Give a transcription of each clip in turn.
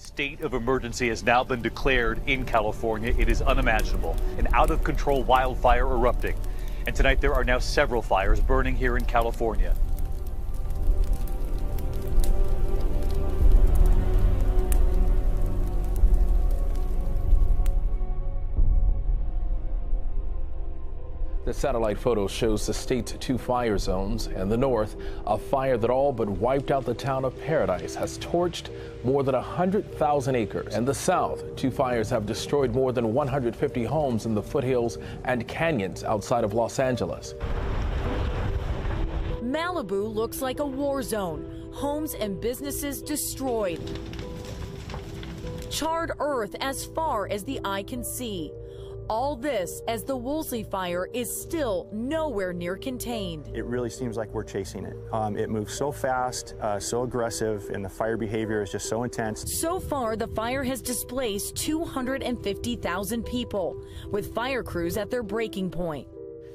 State of emergency has now been declared in California. It is unimaginable. An out-of-control wildfire erupting. And tonight there are now several fires burning here in California. The satellite photo shows the state's 2 fire zones. In the north, a fire that all but wiped out the town of Paradise has torched more than 100,000 acres. In the south, 2 fires have destroyed more than 150 homes in the foothills and canyons outside of Los Angeles. Malibu looks like a war zone. Homes and businesses destroyed. Charred earth as far as the eye can see. All this as the Woolsey fire is still nowhere near contained. It really seems like we're chasing it. It moves so fast, so aggressive, and the fire behavior is just so intense. So far, the fire has displaced 250,000 people, with fire crews at their breaking point.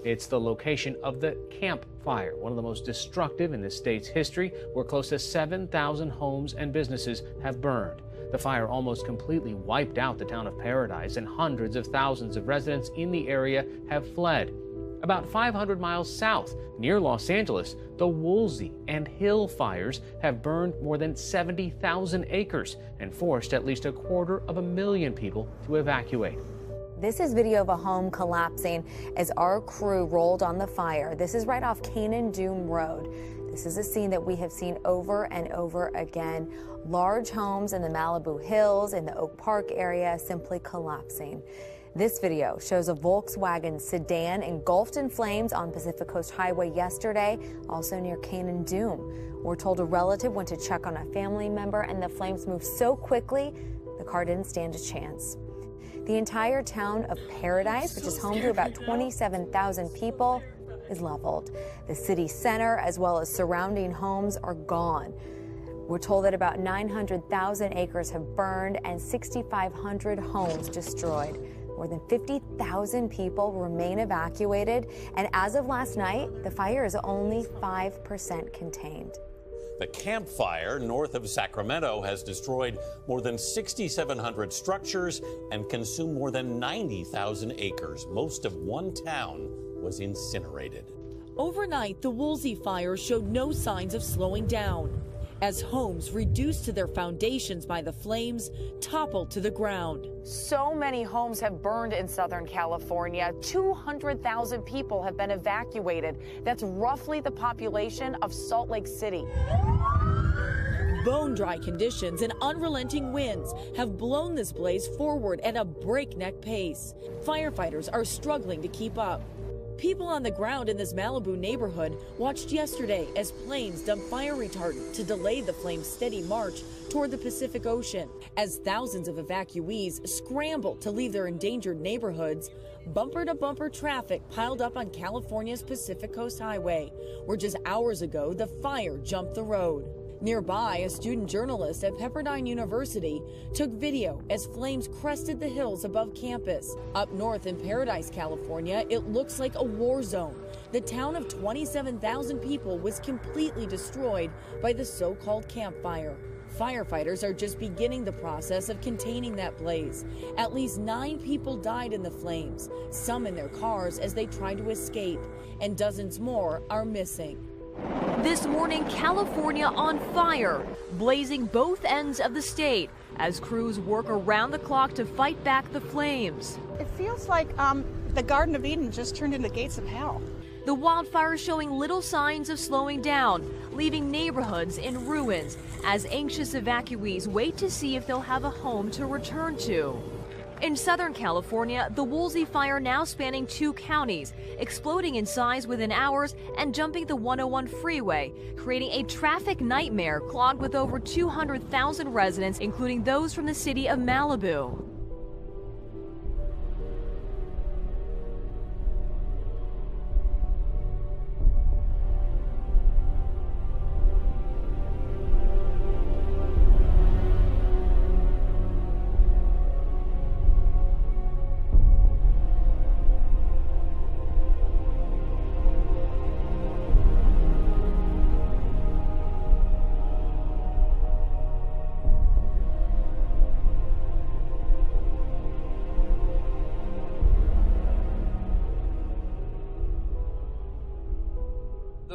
It's the location of the Camp Fire, one of the most destructive in the state's history, where close to 7,000 homes and businesses have burned. The fire almost completely wiped out the town of Paradise, and hundreds of thousands of residents in the area have fled. About 500 miles south, near Los Angeles, the Woolsey and Hill fires have burned more than 70,000 acres and forced at least 250,000 people to evacuate. This is video of a home collapsing as our crew rolled on the fire. This is right off Canaan Doom Road. This is a scene that we have seen over and over again. Large homes in the Malibu Hills, in the Oak Park area, simply collapsing. This video shows a Volkswagen sedan engulfed in flames on Pacific Coast Highway yesterday, also near Canaan Doom. We're told a relative went to check on a family member and the flames moved so quickly, the car didn't stand a chance. The entire town of Paradise, which is home to about 27,000 people, is leveled. The city center, as well as surrounding homes, are gone. We're told that about 900,000 acres have burned and 6,500 homes destroyed. More than 50,000 people remain evacuated, and as of last night, the fire is only 5% contained. The Camp Fire north of Sacramento has destroyed more than 6,700 structures and consumed more than 90,000 acres. Most of one town was incinerated. Overnight, the Woolsey fire showed no signs of slowing down, as homes reduced to their foundations by the flames toppled to the ground. So many homes have burned in Southern California. 200,000 people have been evacuated. That's roughly the population of Salt Lake City. Bone-dry conditions and unrelenting winds have blown this blaze forward at a breakneck pace. Firefighters are struggling to keep up. People on the ground in this Malibu neighborhood watched yesterday as planes dumped fire retardant to delay the flame's steady march toward the Pacific Ocean. As thousands of evacuees scrambled to leave their endangered neighborhoods, bumper-to-bumper traffic piled up on California's Pacific Coast Highway, where just hours ago the fire jumped the road. Nearby, a student journalist at Pepperdine University took video as flames crested the hills above campus. Up north in Paradise, California, it looks like a war zone. The town of 27,000 people was completely destroyed by the so-called campfire. Firefighters are just beginning the process of containing that blaze. At least 9 people died in the flames, some in their cars as they tried to escape, and dozens more are missing. This morning, California on fire, blazing both ends of the state as crews work around the clock to fight back the flames. It feels like the Garden of Eden just turned into gates of hell. The wildfire showing little signs of slowing down, leaving neighborhoods in ruins as anxious evacuees wait to see if they'll have a home to return to. In Southern California, the Woolsey fire now spanning 2 counties, exploding in size within hours and jumping the 101 freeway, creating a traffic nightmare clogged with over 200,000 residents, including those from the city of Malibu.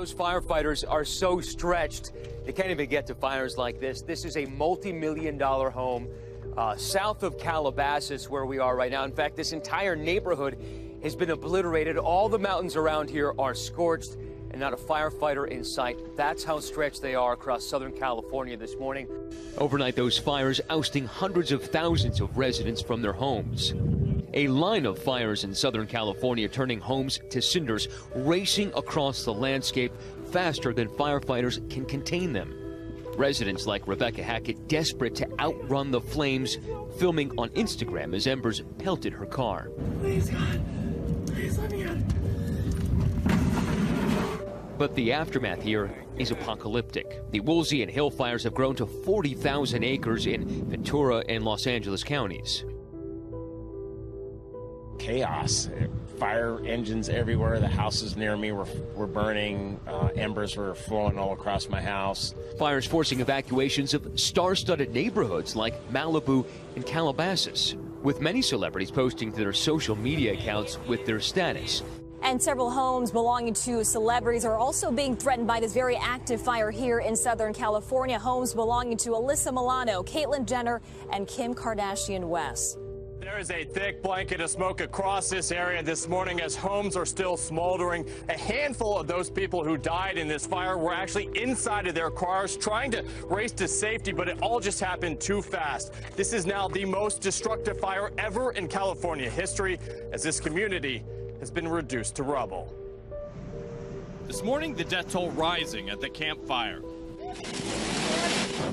Those firefighters are so stretched, they can't even get to fires like this. This is a multi-million-dollar home south of Calabasas, where we are right now. In fact, this entire neighborhood has been obliterated. All the mountains around here are scorched, and not a firefighter in sight. That's how stretched they are across Southern California this morning. Overnight, those fires ousting hundreds of thousands of residents from their homes. A line of fires in Southern California turning homes to cinders, racing across the landscape faster than firefighters can contain them. Residents like Rebecca Hackett desperate to outrun the flames, filming on Instagram as embers pelted her car. Please, God, please let me out. But the aftermath here is apocalyptic. The Woolsey and Hill fires have grown to 40,000 acres in Ventura and Los Angeles counties. Chaos. Fire engines everywhere. The houses near me were burning. Embers were flowing all across my house. Fires forcing evacuations of star-studded neighborhoods like Malibu and Calabasas, with many celebrities posting to their social media accounts with their status. And several homes belonging to celebrities are also being threatened by this very active fire here in Southern California. Homes belonging to Alyssa Milano, Caitlyn Jenner, and Kim Kardashian West. There is a thick blanket of smoke across this area this morning as homes are still smoldering. A handful of those people who died in this fire were actually inside of their cars trying to race to safety, but it all just happened too fast. This is now the most destructive fire ever in California history, as this community has been reduced to rubble. This morning, the death toll rising at the campfire.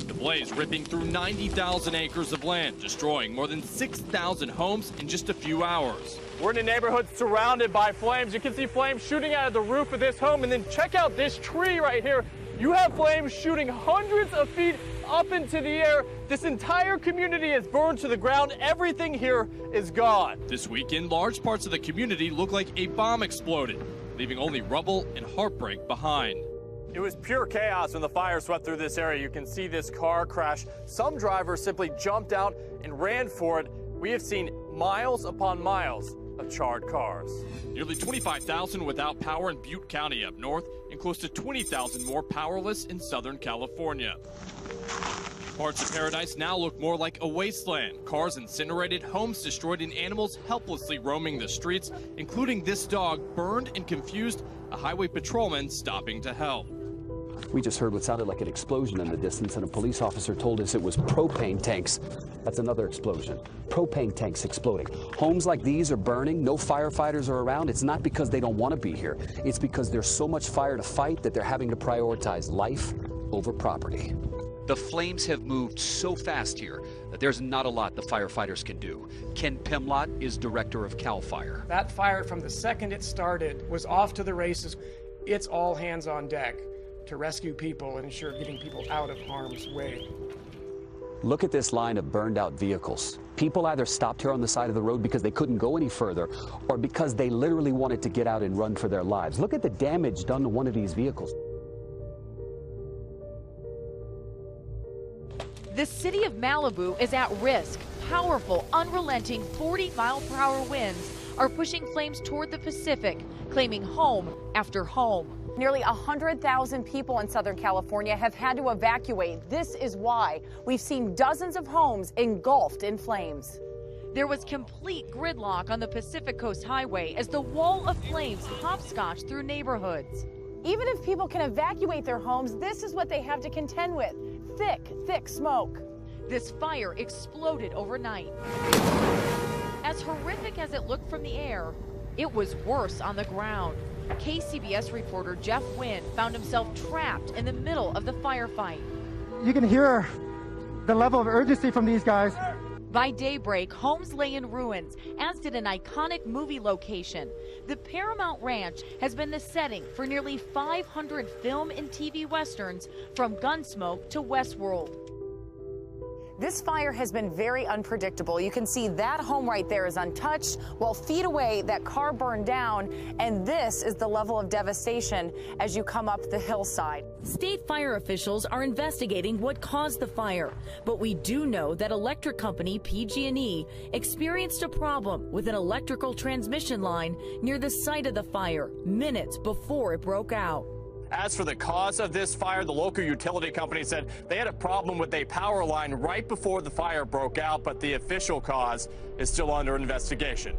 The blaze ripping through 90,000 acres of land, destroying more than 6,000 homes in just a few hours. We're in a neighborhood surrounded by flames. You can see flames shooting out of the roof of this home, and then check out this tree right here. You have flames shooting hundreds of feet up into the air. This entire community is burned to the ground. Everything here is gone. This weekend, large parts of the community look like a bomb exploded, leaving only rubble and heartbreak behind. It was pure chaos when the fire swept through this area. You can see this car crash. Some drivers simply jumped out and ran for it. We have seen miles upon miles of charred cars. Nearly 25,000 without power in Butte County up north, and close to 20,000 more powerless in Southern California. Parts of paradise now look more like a wasteland. Cars incinerated, homes destroyed, and animals helplessly roaming the streets, including this dog burned and confused, a highway patrolman stopping to help. We just heard what sounded like an explosion in the distance, and a police officer told us it was propane tanks. That's another explosion. Propane tanks exploding. Homes like these are burning. No firefighters are around. It's not because they don't want to be here. It's because there's so much fire to fight that they're having to prioritize life over property. The flames have moved so fast here that there's not a lot the firefighters can do. Ken Pimlott is director of CAL FIRE. That fire, from the second it started, was off to the races. It's all hands on deck to rescue people and ensure getting people out of harm's way. Look at this line of burned out vehicles. People either stopped here on the side of the road because they couldn't go any further, or because they literally wanted to get out and run for their lives. Look at the damage done to one of these vehicles. The city of Malibu is at risk. Powerful, unrelenting 40-mile-per-hour winds are pushing flames toward the Pacific, claiming home after home. Nearly 100,000 people in Southern California have had to evacuate. This is why we've seen dozens of homes engulfed in flames. There was complete gridlock on the Pacific Coast Highway as the wall of flames hopscotched through neighborhoods. Even if people can evacuate their homes, this is what they have to contend with. Thick, thick smoke. This fire exploded overnight. As horrific as it looked from the air, it was worse on the ground. KCBS reporter Jeff Wynn found himself trapped in the middle of the firefight. You can hear the level of urgency from these guys. By daybreak, homes lay in ruins, as did an iconic movie location. The Paramount Ranch has been the setting for nearly 500 film and TV westerns, from Gunsmoke to Westworld. This fire has been very unpredictable. You can see that home right there is untouched, while feet away that car burned down, and this is the level of devastation as you come up the hillside. State fire officials are investigating what caused the fire, but we do know that electric company PG&E experienced a problem with an electrical transmission line near the site of the fire minutes before it broke out. As for the cause of this fire, the local utility company said they had a problem with a power line right before the fire broke out, but the official cause is still under investigation.